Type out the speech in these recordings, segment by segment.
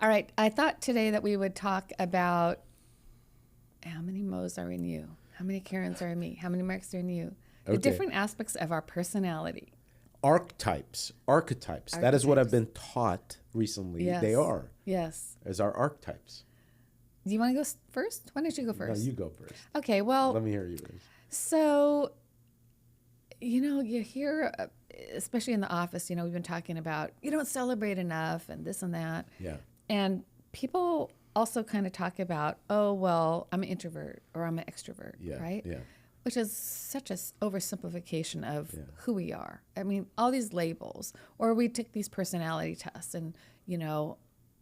All right. I thought today that we would talk about how many Mo's are in you, how many Karens are in me, how many Marks are in you, the different aspects of our personality. Archetypes. That is what I've been taught recently. Yes. They are. Yes. As our archetypes. Do you want to go first? Why don't you go first? No, you go first. Okay, well. Let me hear yours. So, you hear, especially in the office, we've been talking about you don't celebrate enough and this and that. Yeah. And people also kind of talk about, oh, well, I'm an introvert or I'm an extrovert, right? Yeah. Which is such a oversimplification of who we are. I mean, all these labels, or we take these personality tests and,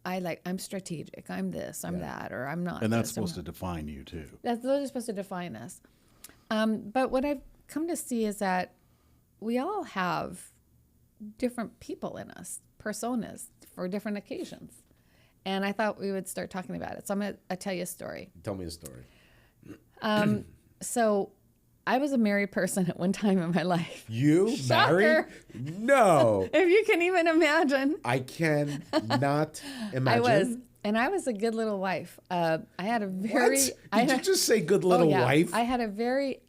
I'm strategic, I'm this, I'm that, or I'm not. And that's supposed to define you too. Those are supposed to define us. But what I've come to see is that we all have different people in us, personas for different occasions. And I thought we would start talking about it. So I'm going to tell you a story. Tell me a story. So I was a married person at one time in my life. You Shocker. married? No. If you can even imagine. I can not imagine. I was. And I was a good little wife. I had a very... What? Did you just say good little wife? I had a very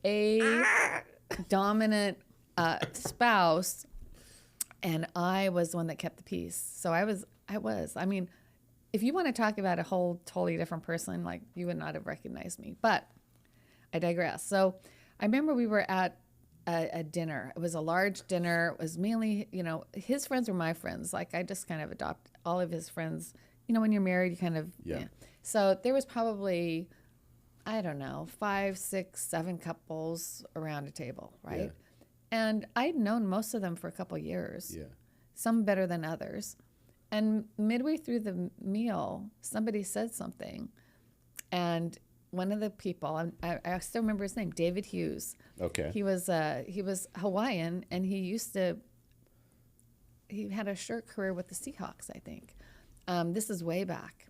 dominant spouse, and I was the one that kept the peace. So I was. I mean, if you want to talk about a whole totally different person, like you would not have recognized me. But I digress. So I remember we were at a dinner. It was a large dinner. It was mainly, his friends were my friends. Like I just kind of adopt all of his friends. When you're married, you kind of, So there was probably, I don't know, 5, 6, 7 couples around a table, right? Yeah. And I'd known most of them for a couple of years. Yeah. Some better than others. And midway through the meal, somebody said something. And one of the people, I still remember his name, David Hughes. Okay. He was Hawaiian, and he had a short career with the Seahawks, I think. This is way back.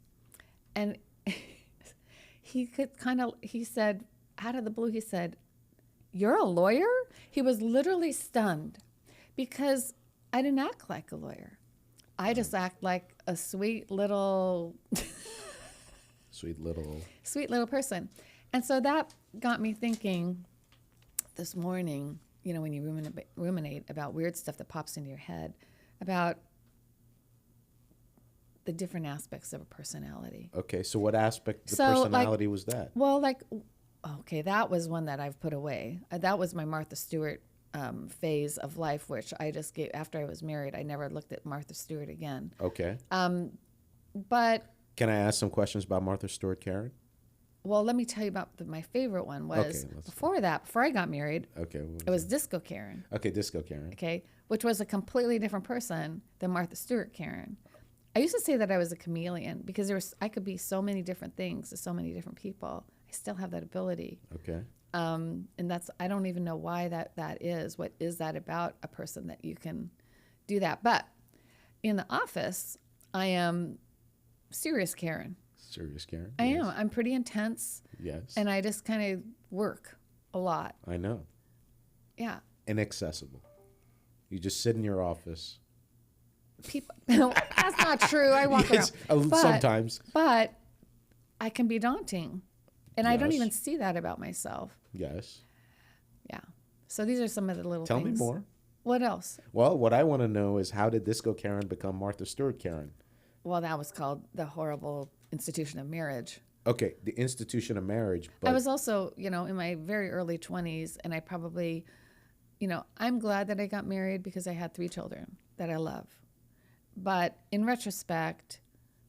And he said, out of the blue, he said, "You're a lawyer?" He was literally stunned because I didn't act like a lawyer. I just act like a sweet little Sweet little person. And so that got me thinking this morning, when you ruminate about weird stuff that pops into your head, about the different aspects of a personality. Okay, so what aspect of the personality was that? Well, that was one that I've put away. That was my Martha Stewart phase of life, which I just gave after I was married. I never looked at Martha Stewart again. Okay. But can I ask some questions about Martha Stewart Karen? Well, let me tell you about my favorite one was before I got married. Okay. It was Disco Karen. Okay, Disco Karen. Okay, which was a completely different person than Martha Stewart Karen. I used to say that I was a chameleon because I could be so many different things to so many different people. I still have that ability. Okay. And I don't even know why that is. What is that about a person that you can do that? But in the office, I am serious Karen. Serious Karen? I am. I'm pretty intense. Yes. And I just kind of work a lot. I know. Yeah. Inaccessible. You just sit in your office. People, that's not true. I walk around. Sometimes. But I can be daunting. And I don't even see that about myself. Yes. Yeah. So these are some of the little Tell things. me more. What else? Well, what I want to know is how did Disco Karen become Martha Stewart Karen? Well, that was called the horrible institution of marriage. Okay, the institution of marriage. But I was also, in my very early 20s, and I probably, I'm glad that I got married because I had 3 children that I love. But in retrospect,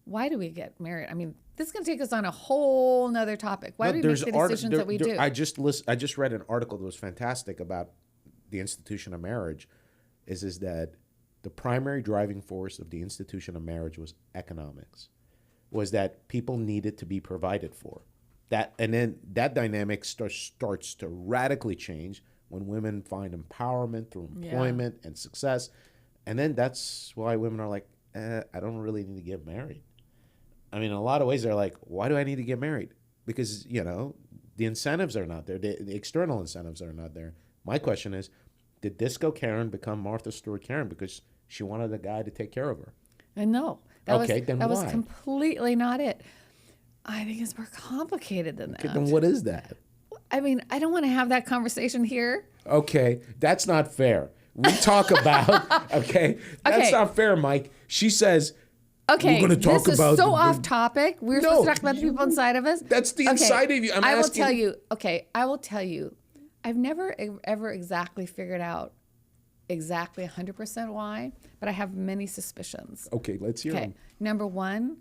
why do we get married? I mean, this is going to take us on a whole nother topic. Why do we make the decisions that we do? I just read an article that was fantastic about the institution of marriage. Is that the primary driving force of the institution of marriage was economics, was that people needed to be provided for. And then that dynamic starts to radically change when women find empowerment through employment and success. And then that's why women are like, I don't really need to get married. I mean, in a lot of ways, they're like, why do I need to get married? Because, the incentives are not there. The external incentives are not there. My question is, did Disco Karen become Martha Stewart Karen because she wanted a guy to take care of her? And no, Okay, then that was why? completely not it. I think it's more complicated than Okay, that. then what is that? I mean, I don't want to have that conversation here. Okay, that's not fair. We talk about, okay, that's Okay. not fair, Mike. She says, Okay, we're going to talk this is about so the- off topic. We're No, supposed to talk about the people inside of us. That's the inside of you. I'm I will asking- tell you. Okay, I will tell you. I've never ever exactly figured out exactly 100% why, but I have many suspicions. Okay, let's hear Okay, them. number one,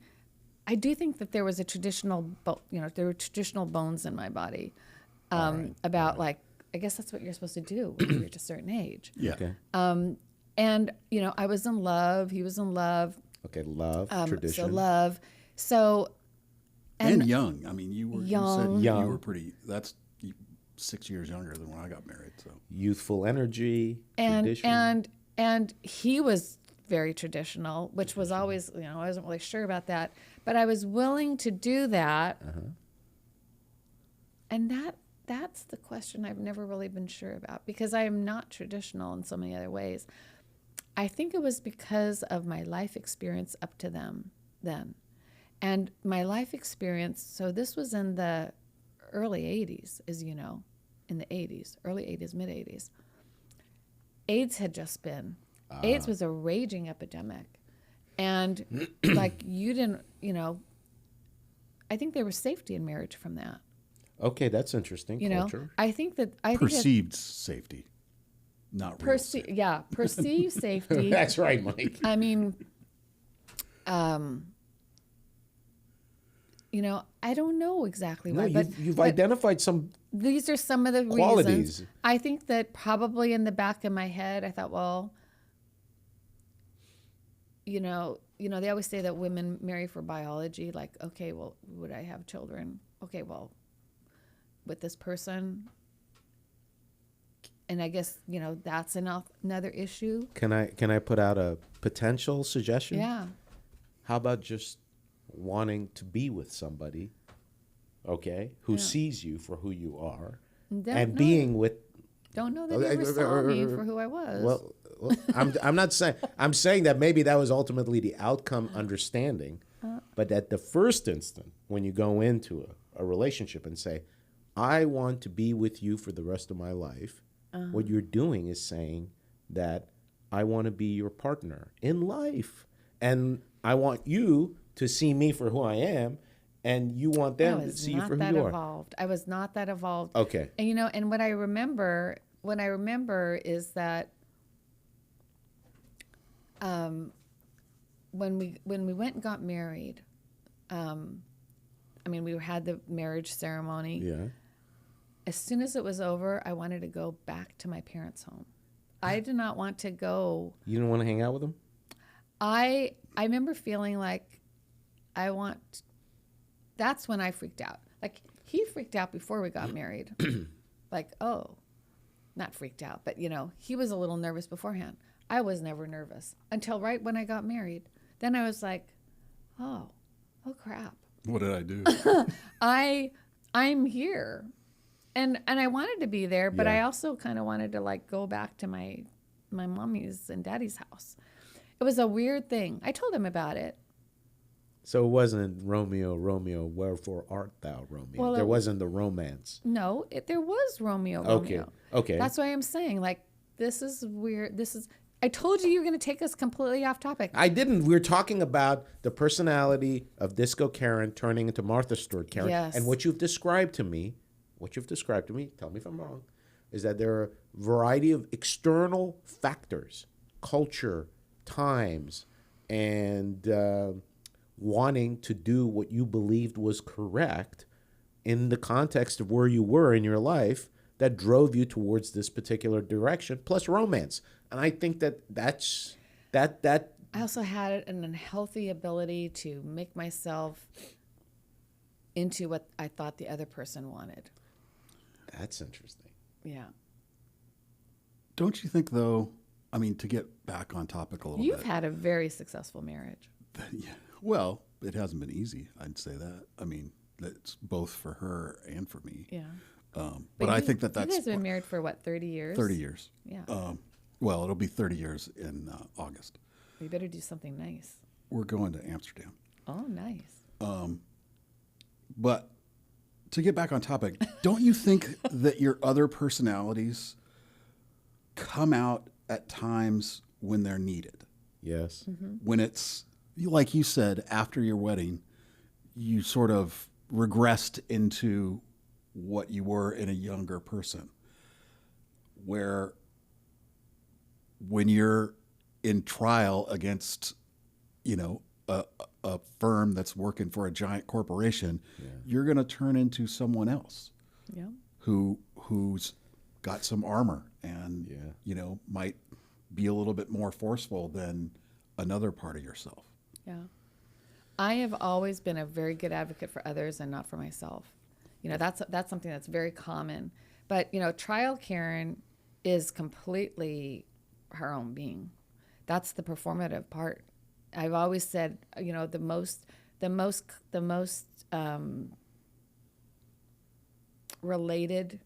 I do think that there was a traditional, there were traditional bones in my body about like, I guess that's what you're supposed to do when you reach a certain age. Yeah. Okay. And I was in love. He was in love. Okay, love, So tradition. love. So And young. I mean, you were Young. You said Young. you were pretty. That's 6 years younger than when I got married. So Youthful energy, and tradition. and he was very traditional, which was always I wasn't really sure about that, but I was willing to do that. And that's the question I've never really been sure about, because I am not traditional in so many other ways. I think it was because of my life experience up to then. And my life experience, so this was in the early 80s, as you know, in the 80s, early 80s, mid 80s. AIDS had just been. AIDS was a raging epidemic. And like you didn't, I think there was safety in marriage from that. Okay, that's interesting. Culture. I think that perceived safety, not real safety. perceived safety. That's right, Mike. I mean, I don't know exactly No, why, you've but identified some. these are some of the qualities. reasons. I think that probably in the back of my head, I thought, well, they always say that women marry for biology. Like, okay, well, would I have children? Okay, well, with this person. And I guess, that's another issue. Can I put out a potential suggestion? Yeah. How about just wanting to be with somebody, okay, who sees you for who you are, and being with. Don't know that he ever saw me for who I was. Well, I'm not saying. I'm saying that maybe that was ultimately the outcome, understanding, but at the first instant, when you go into a relationship and say, "I want to be with you for the rest of my life," what you're doing is saying that I want to be your partner in life, and I want you to see me for who I am, and you want them to see you for who you are. I was not that evolved. Okay. And and what I remember is that when we went and got married, we had the marriage ceremony. Yeah. As soon as it was over, I wanted to go back to my parents' home. I did not want to go. You didn't want to hang out with them? I remember feeling like that's when I freaked out. Like, he freaked out before we got married. Like, not freaked out, but he was a little nervous beforehand. I was never nervous until right when I got married. Then I was like, oh crap. What did I do? I'm here. And I wanted to be there, but Yeah. I also kind of wanted to like go back to my mommy's and daddy's house. It was a weird thing. I told him about it. So it wasn't Romeo, wherefore art thou, Romeo? Well, there wasn't the romance. No, there was Romeo. Okay. That's why I'm saying, like, this is weird. I told you were going to take us completely off topic. I didn't. We're talking about the personality of Disco Karen turning into Martha Stewart Karen. Yes. And what you've described to me, tell me if I'm wrong, is that there are a variety of external factors, culture, times, and wanting to do what you believed was correct in the context of where you were in your life that drove you towards this particular direction, plus romance. And I think that's that. I also had an unhealthy ability to make myself into what I thought the other person wanted. That's interesting. Yeah. Don't you think, though? I mean, to get back on topic a little You've bit. had a very successful marriage. Yeah. Well, it hasn't been easy. I'd say that. I mean, it's both for her and for me. Yeah. But I think that's you guys have been married for what, 30 years? 30 years. Yeah. Well, it'll be 30 years in August. You better do something nice. We're going to Amsterdam. Oh, nice. But to get back on topic, don't you think that your other personalities come out at times when they're needed? Yes. When it's, like you said, after your wedding, you sort of regressed into what you were in a younger person. Where when you're in trial against, a firm that's working for a giant corporation, you're going to turn into someone else Yeah. who's got some armor and might be a little bit more forceful than another part of yourself. Yeah. I have always been a very good advocate for others and not for myself. That's something that's very common. But, trial Karen is completely her own being. That's the performative part. I've always said, the most related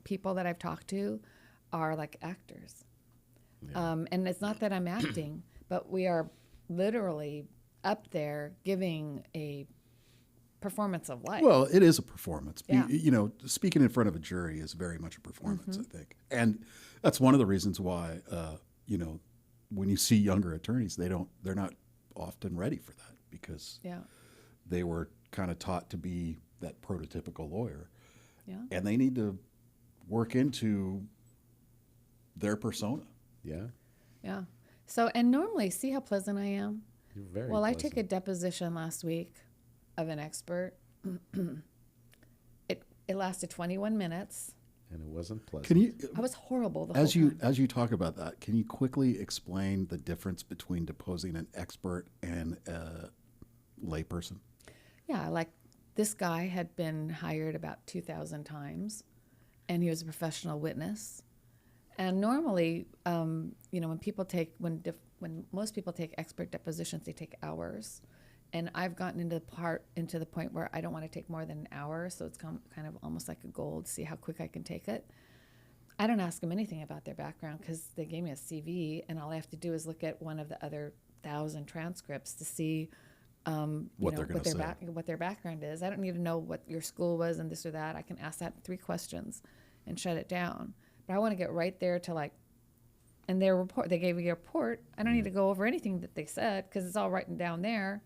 people that I've talked to are like actors. And it's not that I'm acting, but we are literally up there giving a performance of life. Well, it is a performance. Yeah. Speaking in front of a jury is very much a performance, I think. And that's one of the reasons why, when you see younger attorneys, they're not often ready for that because they were kind of taught to be that prototypical lawyer. Yeah. And they need to work into their persona. Yeah. Yeah. So, and normally, see how pleasant I am? You're very Well, I pleasant. took a deposition last week of an expert. It lasted 21 minutes. And it wasn't pleasant. Can you, I was horrible the as whole you time. as you talk about that, can you quickly explain the difference between deposing an expert and a layperson? Yeah, like this guy had been hired about 2,000 times, and he was a professional witness. And normally, when most people take expert depositions, they take hours. And I've gotten into the point where I don't want to take more than an hour, so it's kind of almost like a goal to see how quick I can take it. I don't ask them anything about their background because they gave me a CV, and all I have to do is look at one of the other 1,000 transcripts to see What they're gonna say. what their background is. I don't need to know what your school was and this or that. I can ask that 3 questions and shut it down. But I want to get right there to and their report. They gave me a report. I don't need to go over anything that they said because it's all written down there.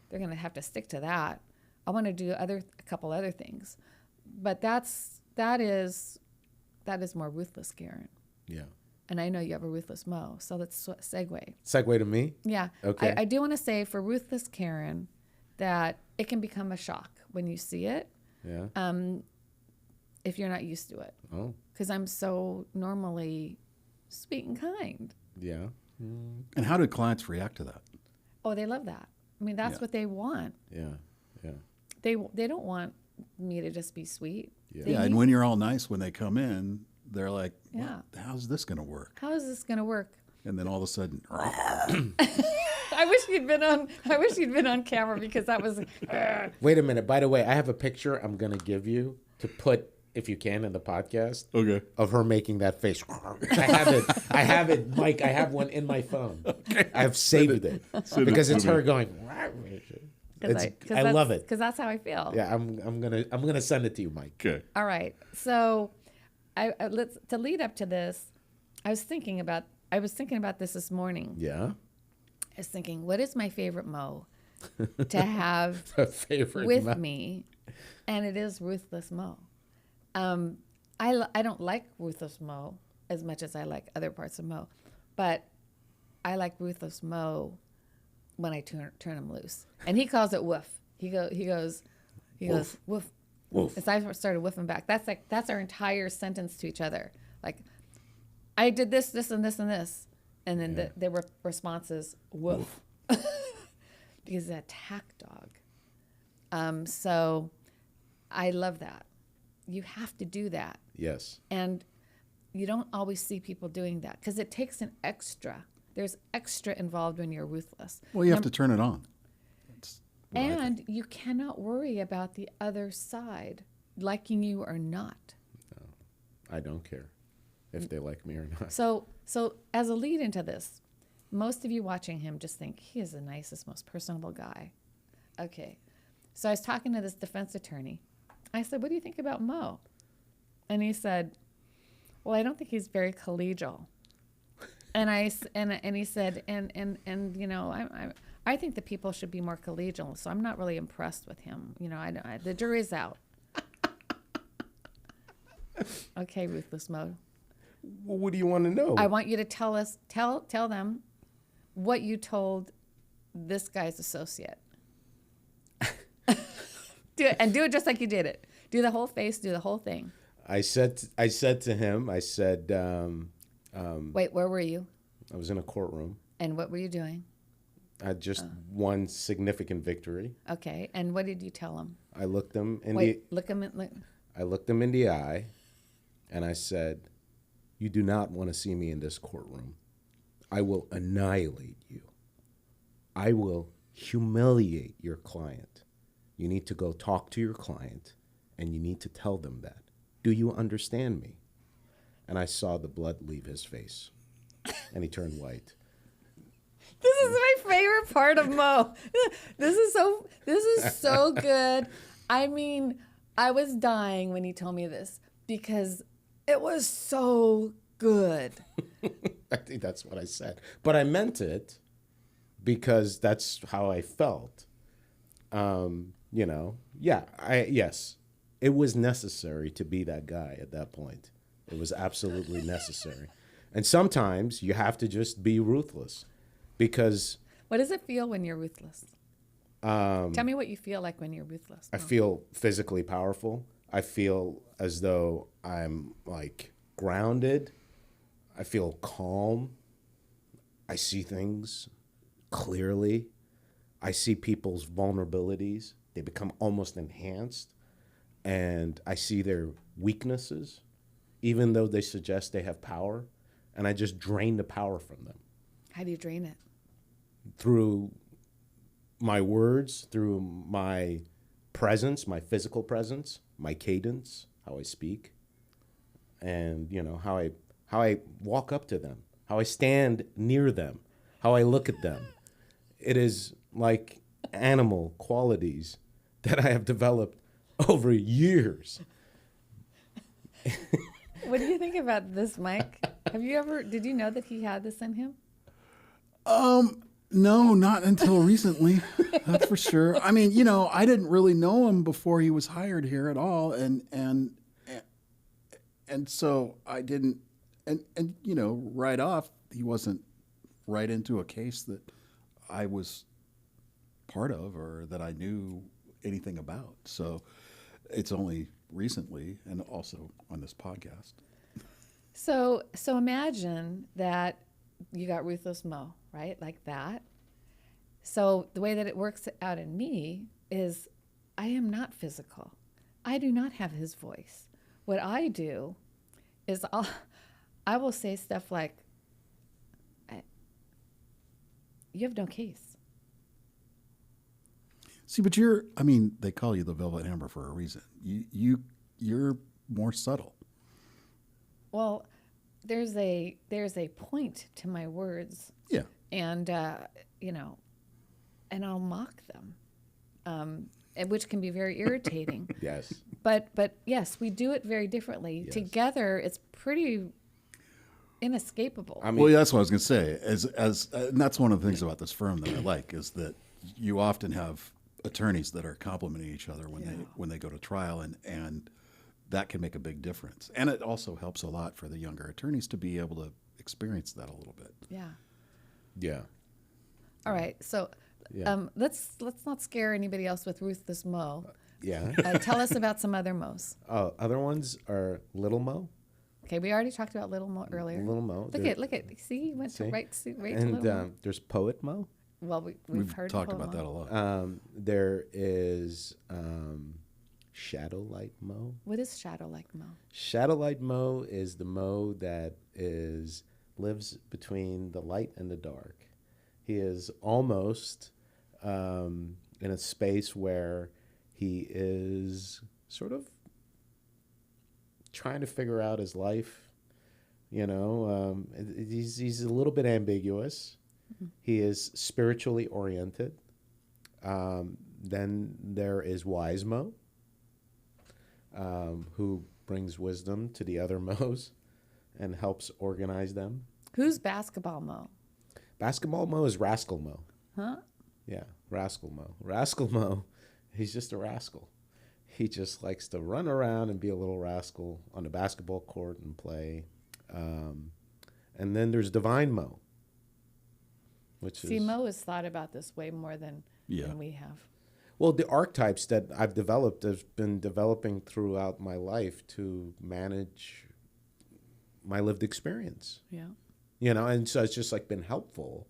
They're going to have to stick to that. I want to do a couple other things, but that is more ruthless, Karen. Yeah. And I know you have a ruthless Mo, so let's segue. Segue to me? Yeah. Okay. I do want to say for ruthless Karen that it can become a shock when you see it. Yeah. If you're not used to it. Oh. Because I'm so normally sweet and kind. Yeah. And how did clients react to that? Oh, they love that. I mean, that's Yeah. what they want. Yeah. Yeah. They don't want me to just be sweet. Yeah. They Yeah, and need- when you're all nice when they come in, they're like, Yeah. how's this going to work? How is this going to work? And then all of a sudden, I wish you'd been on camera because that was. Wait a minute. By the way, I have a picture I'm going to give you to put, if you can, in the podcast. okay. Of her making that face. I have it, Mike. I have one in my phone. I've saved it because it's her going. I love it. Because that's how I feel. Yeah, I'm gonna send it to you, Mike. Okay. All right. So, to lead up to this, I was thinking about this morning. Yeah. I was thinking, what is my favorite Mo to have A favorite with Mo. me? And it is Ruthless Mo. I don't like Ruthless Mo as much as I like other parts of Mo, but I like Ruthless Mo when I turn him loose. And he calls it woof. He goes woof. Woof. As I started woofing back, that's our entire sentence to each other. Like, I did this, this, and this, and this, and then the response is woof, because it's an attack dog. So I love that. You have to do that, Yes. and you don't always see people doing that because it takes an extra. There's extra involved when you're ruthless. Well, you have to turn it on. That's what I think. And you cannot worry about the other side liking you or not. I don't care if they like me or not. So as a lead into this, most of you watching him just think he is the nicest, most personable guy. Okay. So I was talking to this defense attorney. I said, what do you think about Mo? And he said, well, I don't think he's very collegial. And he said, and you know, I think that people should be more collegial. So I'm not really impressed with him. You know, the jury's out. Okay, Ruthless Mo. Well, what do you want to know? I want you to tell them what you told this guy's associate. Do it just like you did it. Do the whole face. Do the whole thing. I said to him, I said, Wait, where were you? I was in a courtroom. And what were you doing? I just won significant victory. Okay, and what did you tell him? I looked him in I looked him in the eye, and I said, "You do not want to see me in this courtroom. I will annihilate you. I will humiliate your client. You need to go talk to your client, and you need to tell them that. Do you understand me?" And I saw the blood leave his face, and he turned white. This is my favorite part of Mo. This is so good. I mean, I was dying when he told me this because it was so good. I think that's what I said. But I meant it because that's how I felt. You know, yes, it was necessary to be that guy at that point. It was absolutely necessary. And sometimes you have to just be ruthless because... What does it feel when you're ruthless? Tell me what you feel like when you're ruthless. I feel physically powerful. I feel as though I'm like grounded. I feel calm. I see things clearly. I see people's vulnerabilities. They become almost enhanced. And I see their weaknesses, even though they suggest they have power. And I just drain the power from them. How do you drain it? Through my words, through my presence, my physical presence, my cadence, how I speak, and you know how I walk up to them, how I stand near them, how I look at them. It is like animal qualities that I have developed over years. What do you think about this, Mike? Did you know that he had this in him? No, not until recently. That's for sure. I mean, you know, I didn't really know him before he was hired here at all, and so I didn't, and you know, right off, he wasn't right into a case that I was part of or that I knew anything about. So it's only recently, and also on this podcast. So imagine that you got Ruthless Mo, right? Like that. So the way that it works out in me is I am not physical. I do not have his voice. What I do is I will say stuff like, you have no case. See, but they call you the Velvet Hammer for a reason. You're more subtle. Well, there's a point to my words. Yeah. And, you know, and I'll mock them, which can be very irritating. Yes. But yes, we do it very differently. Yes. Together, it's pretty inescapable. I mean, Well, that's what I was going to say. And that's one of the things about this firm that I like is that you often have attorneys that are complimenting each other when they go to trial, and that can make a big difference. And it also helps a lot for the younger attorneys to be able to experience that a little bit. Yeah. yeah. All right. So Yeah. let's not scare anybody else with Ruthless Mo. Yeah. Tell us about some other Mo's. Oh, other ones are Little Mo. Okay, we already talked about Little Mo earlier. Little Mo. Look at. See, he went See? right to And Little Mo. there's Poet Mo. Well, we've heard talked of about Mo. that a lot. There is Shadowlight Mo. What is Shadow Like Mo? Shadowlight Mo is the Mo that lives between the light and the dark. He is almost in a space where he is sort of trying to figure out his life. You know, he's a little bit ambiguous. He is spiritually oriented. Then there is Wise Mo, who brings wisdom to the other Mo's and helps organize them. Who's Basketball Mo? Basketball Mo is Rascal Mo. Huh? Yeah, Rascal Mo. Rascal Mo, he's just a rascal. He just likes to run around and be a little rascal on the basketball court and play. And then there's Divine Mo, which See, is... Mo has thought about this way more than we have. Well, the archetypes that I've developed have been developing throughout my life to manage my lived experience. Yeah. You know, and so it's just like been helpful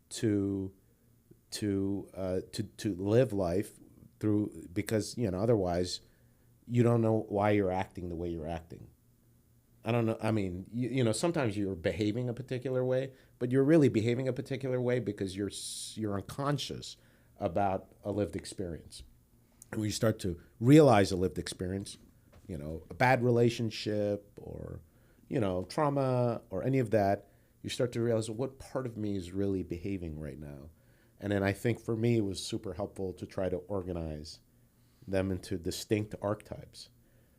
to live life through, because, you know, otherwise you don't know why you're acting the way you're acting. I don't know. I mean, you know, sometimes you're behaving a particular way, but you're really behaving a particular way because you're unconscious about a lived experience. And when you start to realize a lived experience, you know, a bad relationship or, you know, trauma or any of that, you start to realize what part of me is really behaving right now. And then I think for me, it was super helpful to try to organize them into distinct archetypes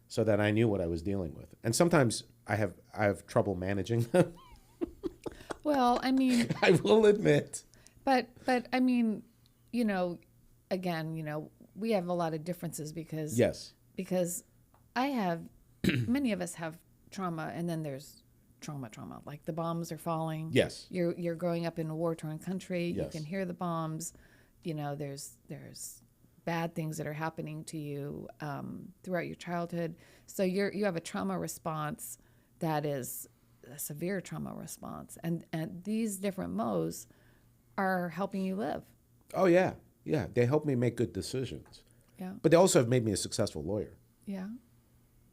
so that I knew what I was dealing with. And sometimes I have trouble managing them. Well, I mean, I will admit. but I mean, you know, again, you know, we have a lot of differences because Yes. because I have many of us have trauma, and then there's trauma, like the bombs are falling. Yes. You're growing up in a war-torn country. Yes. You can hear the bombs. You know, there's bad things that are happening to you throughout your childhood. So you have a trauma response that is a severe trauma response, and these different modes are helping you live. Oh, yeah. Yeah. They help me make good decisions. Yeah. But they also have made me a successful lawyer. Yeah.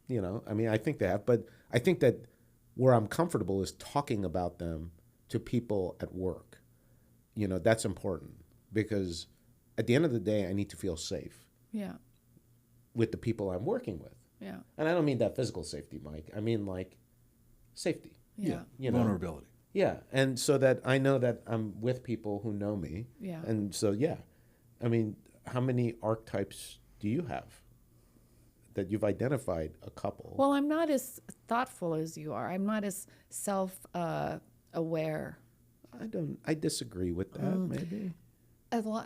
You know, I mean, I think they have. But I think that where I'm comfortable is talking about them to people at work. You know, that's important because at the end of the day, I need to feel safe Yeah. with the people I'm working with. Yeah. And I don't mean that physical safety, Mike. I mean like safety. Yeah. You know? Vulnerability. Yeah. And so that I know that I'm with people who know me. Yeah. And so, yeah. I mean, how many archetypes do you have that you've identified? A couple. Well, I'm not as thoughtful as you are. I'm not as self-aware. I disagree with that, maybe.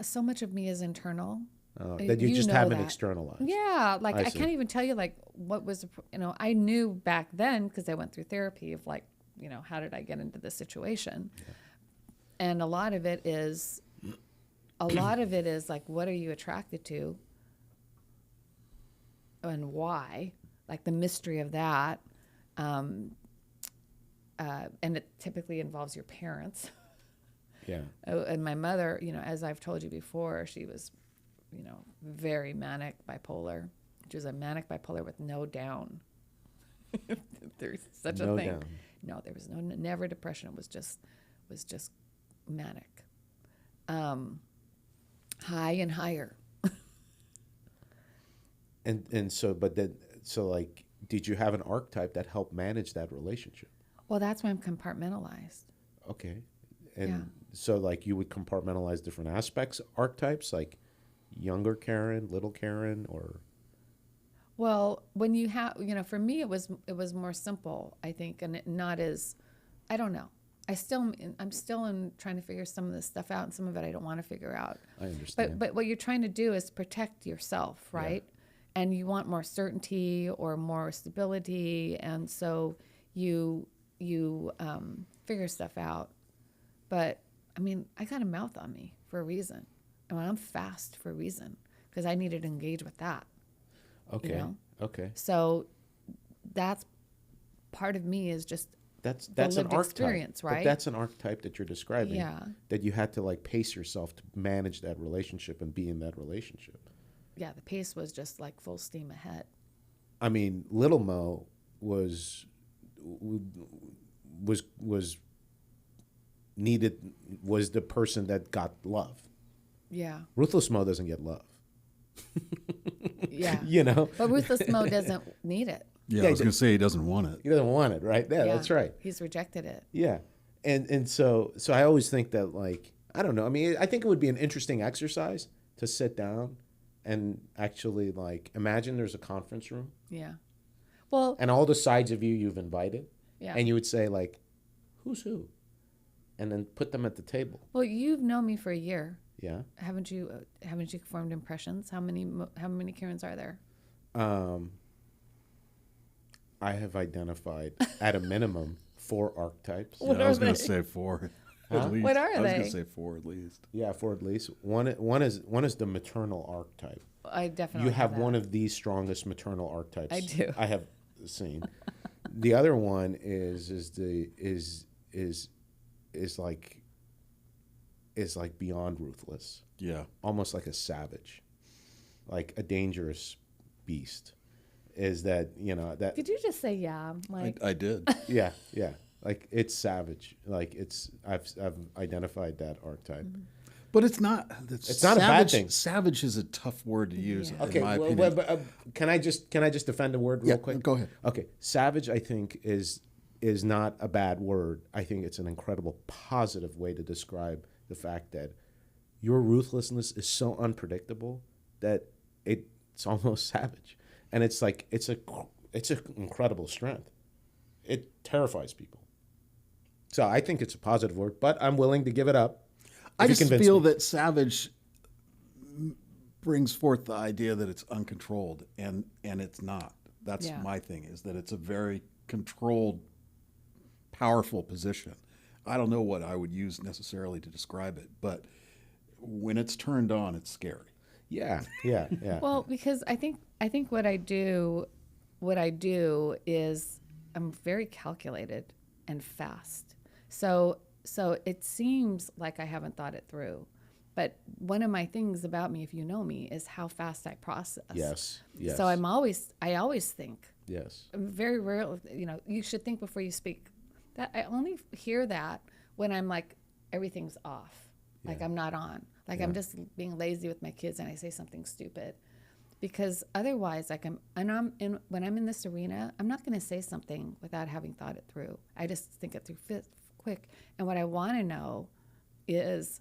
So much of me is internal. That you just know haven't that. externalized. Yeah, like I I see. can't even tell you like what was, you know, I knew back then because I went through therapy of like, you know, how did I get into this situation? Yeah. And a lot of it is like, what are you attracted to and why? Like the mystery of that. And it typically involves your parents. Yeah. And my mother, you know, as I've told you before, she was, you know, very manic bipolar. She was a manic bipolar with no down. There's such No a thing. down. No, there was never depression. It was just manic. High and higher. And so, but then, so like, did you have an archetype that helped manage that relationship? Well, that's why I'm compartmentalized. Okay. And Yeah. so like you would compartmentalize different aspects, archetypes, like younger Karen, little Karen, or... Well, when you have, you know, for me, it was more simple, I think, and not as, I don't know. I'm still in trying to figure some of this stuff out, and some of it I don't want to figure out. I understand. But what you're trying to do is protect yourself, right? Yeah. And you want more certainty or more stability, and so you figure stuff out. But I mean, I got a mouth on me for a reason. I mean, I'm fast for a reason because I needed to engage with that. Okay. You know? Okay. So that's part of me is just that's the an lived archetype, experience, right? But that's an archetype that you're describing. Yeah. That you had to like pace yourself to manage that relationship and be in that relationship. Yeah, the pace was just like full steam ahead. I mean, Little Mo was the person that got love. Yeah. Ruthless Mo doesn't get love. Yeah. You know? But Ruthless Mo doesn't need it. Yeah, I was going to say he doesn't want it. He doesn't want it, right? Yeah, Yeah. that's right. He's rejected it. Yeah. and so I always think that, like, I don't know. I mean, I think it would be an interesting exercise to sit down and actually, like, imagine there's a conference room Yeah. Well, and all the sides of you've invited, yeah. and you would say, like, who's who, and then put them at the table. Well, you've known me for a year. Yeah. Haven't you formed impressions? How many Karens are there? I have identified at a minimum 4 archetypes. What I are was going they? to say 4 Huh? at least. What are I was going they? to say 4 at least. Yeah, 4 at least. One is the maternal archetype. I definitely You have that. one of the strongest maternal archetypes I do. I have seen. The other one is like beyond ruthless, Yeah. almost like a savage, like a dangerous beast. Is that, that Did you just say yeah? Like I did. yeah, like it's savage. Like I've identified that archetype. But it's not. It's not a bad thing. Savage is a tough word to use, Yeah. Okay, in my well, opinion. but, can I just defend a word real quick? Go ahead. Okay, savage, I think, is not a bad word. I think it's an incredible positive way to describe the fact that your ruthlessness is so unpredictable that it's almost savage, and it's like it's an incredible strength. It terrifies people. So I think it's a positive word, but I'm willing to give it up. I if you just convince feel me. that savage brings forth the idea that it's uncontrolled, and it's not. That's Yeah. my thing, is that it's a very controlled, powerful position. I don't know what I would use necessarily to describe it, but when it's turned on, it's scary. Yeah. well, because I think what I do is I'm very calculated and fast. So it seems like I haven't thought it through. But one of my things about me, if you know me, is how fast I process. Yes. So I always think. Yes. I'm very rarely, you should think before you speak. That I only hear that when I'm like, everything's off. Like I'm not on. Like I'm just being lazy with my kids and I say something stupid. Because otherwise, when I'm in this arena, I'm not going to say something without having thought it through. I just think it through quick. And what I want to know is,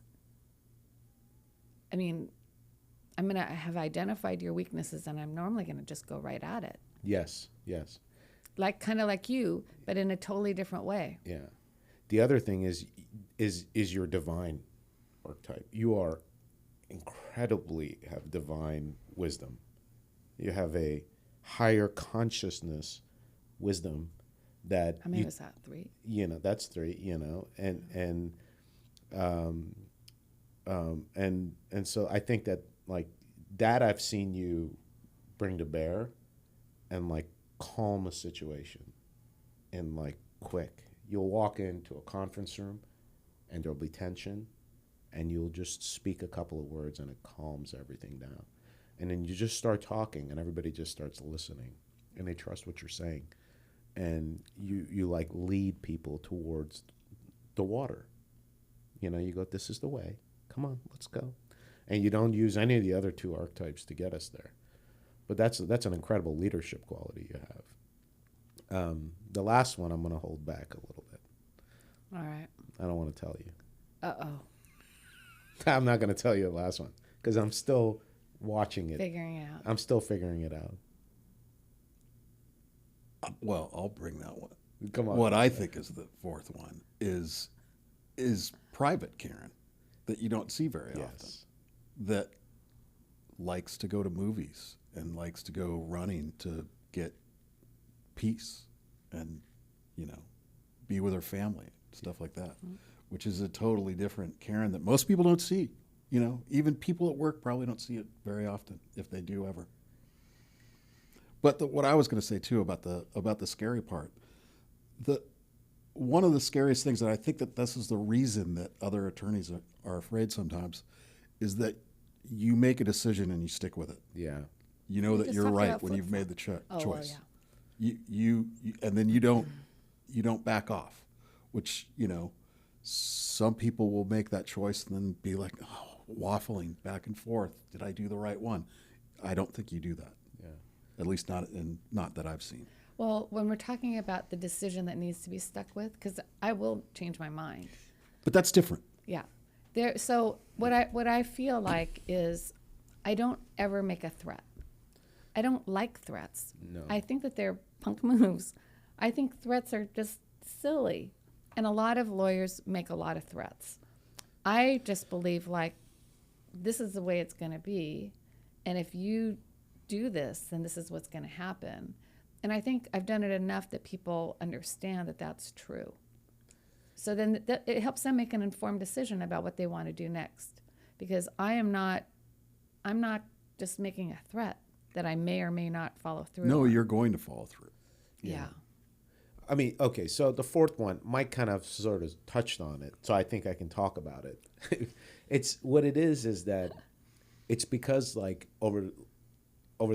I'm going to have identified your weaknesses, and I'm normally going to just go right at it. Yes. Kind of like you, but in a totally different way. Yeah. The other thing is your divine archetype. You are incredibly have divine wisdom. You have a higher consciousness wisdom that How many was that? 3? That's 3, and so I think that, like, that I've seen you bring to bear and, like, calm a situation and, like, quick. You'll walk into a conference room and there'll be tension and you'll just speak a couple of words and it calms everything down. And then you just start talking and everybody just starts listening and they trust what you're saying. And you like lead people towards the water. You go, this is the way. Come on, let's go. And you don't use any of the other 2 archetypes to get us there. But that's an incredible leadership quality you have. The last one I'm going to hold back a little bit. All right. I don't want to tell you. Uh-oh. I'm not going to tell you the last one because I'm still watching it. Figuring it out. I'm still figuring it out. Well, I'll bring that one. Come on. What I think is the 4th one is private Karen, that you don't see very often, that likes to go to movies and likes to go running to get peace and, be with her family, stuff like that, which is a totally different Karen that most people don't see. Even people at work probably don't see it very often, if they do ever. But what I was going to say too about the scary part, one of the scariest things, that I think that this is the reason that other attorneys are afraid sometimes, is that you make a decision and you stick with it. Yeah. You know that just you're talked right about when you've flip-flop. made the Oh, choice. yeah. You and then you don't back off, which some people will make that choice and then be like, waffling back and forth. Did I do the right one? I don't think you do that. Yeah. At least not that I've seen. Well, when we're talking about the decision that needs to be stuck with, because I will change my mind. But that's different. Yeah. There. So what I feel like is, I don't ever make a threat. I don't like threats. No. I think that they're punk moves. I think threats are just silly, and a lot of lawyers make a lot of threats. I just believe, like, this is the way it's going to be, and if you do this, then this is what's going to happen. And I think I've done it enough that people understand that that's true. So then it helps them make an informed decision about what they want to do next. Because I'm not just making a threat that I may or may not follow through No, on. you're going to follow through. Yeah. I mean, okay, so the fourth one, Mike kind of sort of touched on it, so I think I can talk about it. It's what it is that it's because, like, over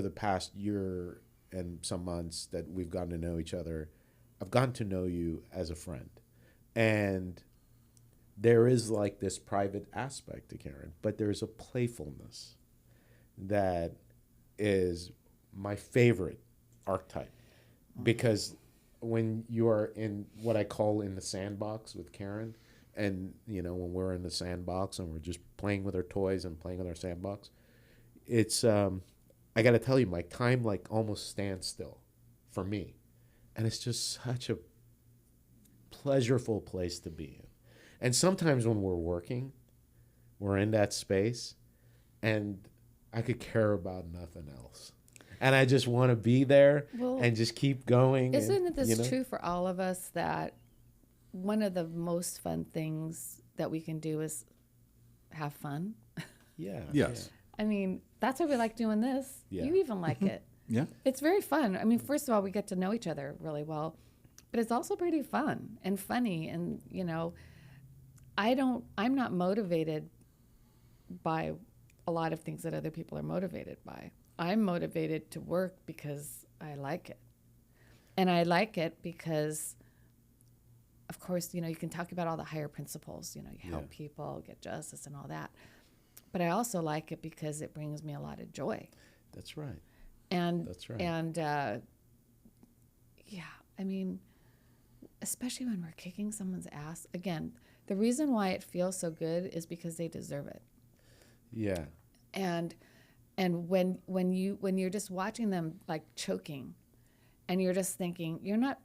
the past year and some months that we've gotten to know each other, I've gotten to know you as a friend. And there is, like, this private aspect to Karen, but there's a playfulness that is my favorite archetype. Because when you are in what I call in the sandbox with Karen, and, you know, when we're in the sandbox and we're just playing with our toys and playing with our sandbox, it's, I got to tell you, my time, like, almost stands still for me. And it's just such a pleasurable place to be in. And sometimes when we're working, we're in that space, and I could care about nothing else. And I just want to be there and just keep going. Isn't this true for all of us, that one of the most fun things that we can do is have fun? Yeah. Yes. I mean, that's why we like doing this. Yeah. You even like it. Yeah. It's very fun. I mean, first of all, we get to know each other really well, but it's also pretty fun and funny. And, you know, I'm not motivated by a lot of things that other people are motivated by. I'm motivated to work because I like it. And I like it because, of course, you know, you can talk about all the higher principles, you know, you help people get justice and all that. But I also like it because it brings me a lot of joy. That's right. And That's right. And yeah, I mean, especially when we're kicking someone's ass. Again, the reason why it feels so good is because they deserve it. Yeah. And when you're just watching them, like, choking, and you're just thinking, you're not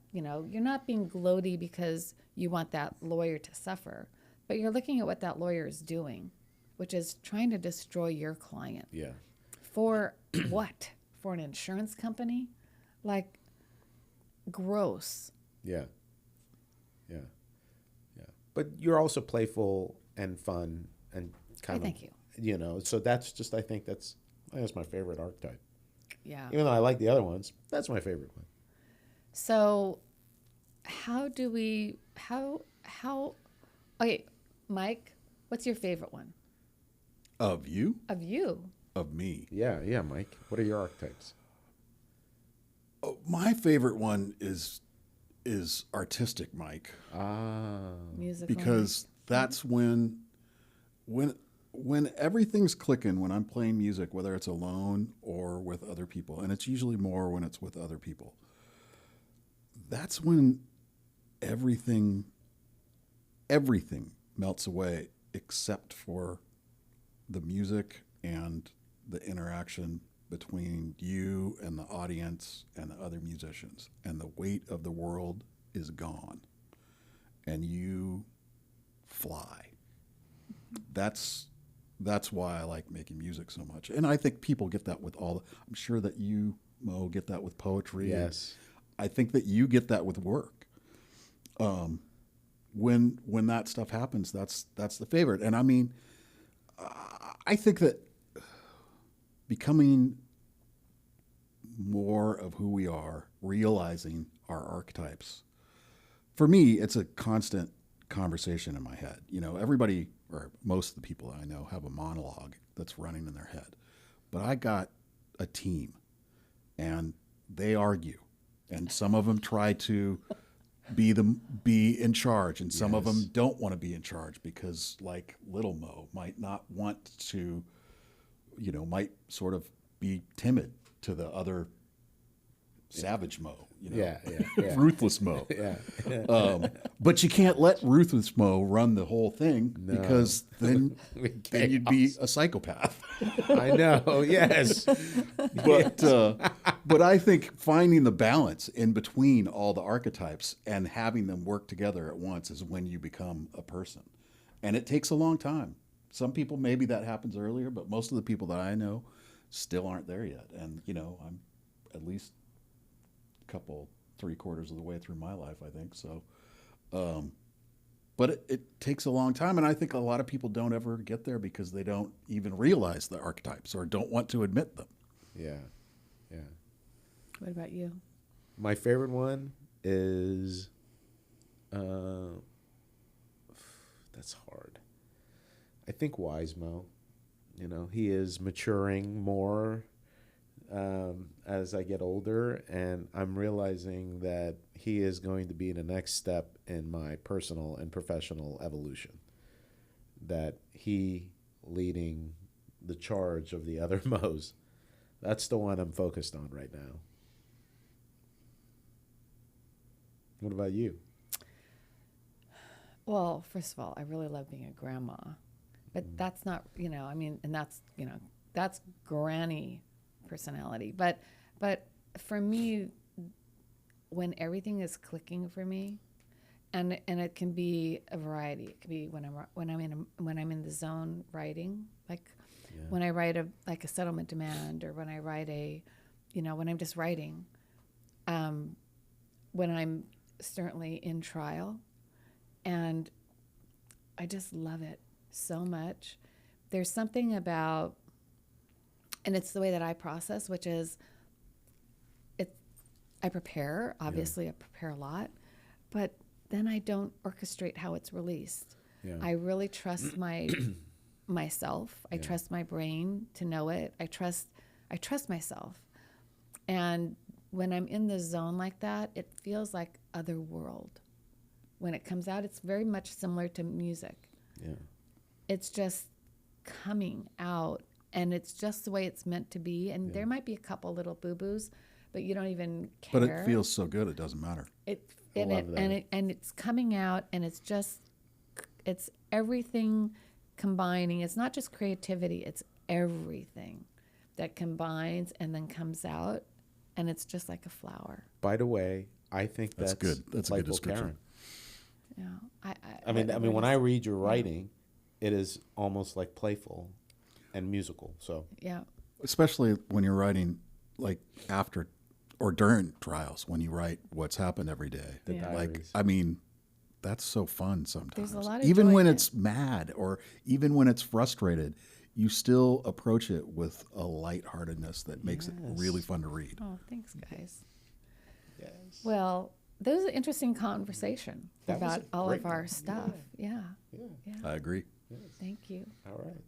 being gloaty because you want that lawyer to suffer, but you're looking at what that lawyer is doing, which is trying to destroy your client. Yeah. For what? For an insurance company? Like, gross. Yeah. Yeah. Yeah. But you're also playful and fun and kind of, Thank you. You know, so that's just, I think that's my favorite archetype. Yeah. Even though I like the other ones, that's my favorite one. So okay, Mike, what's your favorite one? Of you? Of you? Of me. Yeah. Yeah, Mike. What are your archetypes? Oh, my favorite one is artistic Mike. Music. Because that's when everything's clicking, when I'm playing music, whether it's alone or with other people, and it's usually more when it's with other people, that's when everything melts away except for the music and the interaction between you and the audience and the other musicians. And the weight of the world is gone. And you fly. That's why I like making music so much. And I think people get that with I'm sure that you, Mo, get that with poetry. Yes. I think that you get that with work. When that stuff happens, that's the favorite. And I mean, I think that becoming more of who we are, realizing our archetypes, for me, it's a constant conversation in my head. You know, everybody, or most of the people I know, have a monologue that's running in their head. But I got a team, and they argue. And some of them try to be in charge, and some of them don't want to be in charge because, like, little Mo might not want to, you know, might sort of be timid to the other Savage Mo, Yeah. Ruthless Mo. Yeah. But you can't let Ruthless Mo run the whole thing because then you'd be a psychopath. I know. Yes. But I think finding the balance in between all the archetypes and having them work together at once is when you become a person. And it takes a long time. Some people, maybe that happens earlier, but most of the people that I know still aren't there yet. And, I'm at least a couple, 3/4 of the way through my life, I think. So, but it takes a long time. And I think a lot of people don't ever get there because they don't even realize the archetypes or don't want to admit them. Yeah. Yeah. What about you? My favorite one is, that's hard. I think Wise Mo. He is maturing more as I get older, and I'm realizing that he is going to be the next step in my personal and professional evolution. That he leading the charge of the other Mo's. That's the one I'm focused on right now. What about you? Well, first of all, I really love being a grandma, but that's not, and that's granny personality. But for me, when everything is clicking for me, and it can be a variety. It could be when I'm in the zone writing, like when I write a settlement demand, or when I write when I'm just writing, when I'm certainly in trial. And I just love it so much. There's something about, and it's the way that I process, which is, I prepare, obviously I prepare a lot, but then I don't orchestrate how it's released. Yeah. I really trust myself. I trust my brain to know it. I trust myself. And when I'm in the zone like that, it feels like other world. When it comes out, it's very much similar to music. Yeah. It's just coming out, and it's just the way it's meant to be. And there might be a couple little boo-boos, but you don't even care. But it feels so good, it doesn't matter. And it's coming out, and it's everything combining. It's not just creativity, it's everything that combines and then comes out, and it's just like a flower. By the way, I think that's good. That's a good description. Karen. Yeah, I mean, when I read your writing, it is almost like playful and musical. So yeah, especially when you're writing like after or during trials, when you write what's happened every day. Like, I mean, that's so fun sometimes. There's a lot of even joy when in it's mad or even when it's frustrated, you still approach it with a lightheartedness that makes it really fun to read. Oh, thanks, guys. Yes. Well, that was an interesting conversation about all of our stuff. Yeah. I agree. Thank you. All right.